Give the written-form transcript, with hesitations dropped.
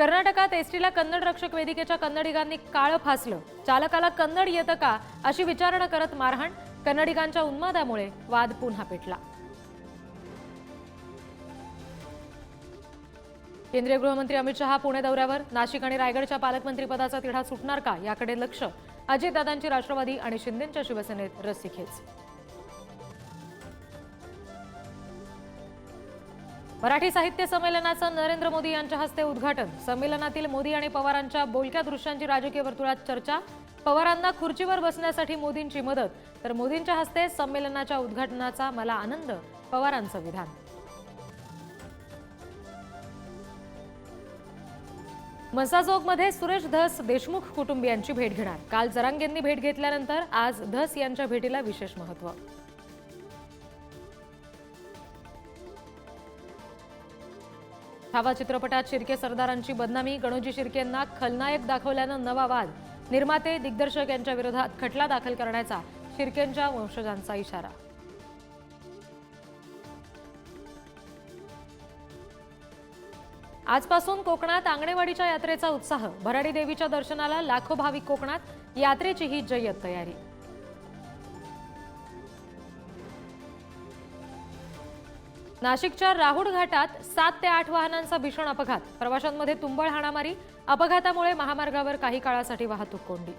कर्नाटकात एसटीला कन्नड रक्षक वेदिकेच्या कन्नडिगांनी काळं फासलं। चालकाला कन्नड येतं का अशी विचारणा करत मारहाण। कन्नडिगांच्या उन्मादामुळे वाद पुन्हा पेटला। केंद्रीय गृहमंत्री अमित शहा पुणे दौऱ्यावर। नाशिक आणि रायगडच्या पालकमंत्रीपदाचा तिढा सुटणार का याकडे लक्ष। अजितदादांची राष्ट्रवादी आणि शिंदेंच्या शिवसेनेत रस्सीखेच। मराठी साहित्य संमेलनाचं नरेंद्र मोदी यांच्या हस्ते उद्घाटन। संमेलनातील मोदी आणि पवारांच्या बोलक्या दृश्यांची राजकीय वर्तुळात चर्चा। पवारांना खुर्चीवर बसण्यासाठी मोदींची मदत, तर मोदींच्या हस्ते संमेलनाच्या उद्घाटनाचा मला आनंद, पवारांचं विधान। मसाजोगमध्ये सुरेश धस देशमुख कुटुंबियांची भेट घेणार। काल जरांगेंनी भेट घेतल्यानंतर आज धस यांच्या भेटीला विशेष महत्त्व। छावा चित्रपटात शिर्के सरदारांची बदनामी। गणोजी शिर्केंना खलनायक दाखवल्यानं नवा वाद। निर्माते दिग्दर्शक यांच्या विरोधात खटला दाखल करण्याचा शिर्केंच्या वंशजांचा इशारा। आजपासून कोकणात आंगणेवाडीच्या यात्रेचा उत्साह। भराडी देवीच्या दर्शनाला लाखो भाविक कोकणात। यात्रेची ही जय्यत तयारी। नाशिकच्या राहुड घाटात 7 ते 8 वाहनांचा भीषण अपघात। प्रवाशांमध्ये तुंबळ हाणामारी। अपघातामुळे महामार्गावर काही काळासाठी वाहतूक कोंडी।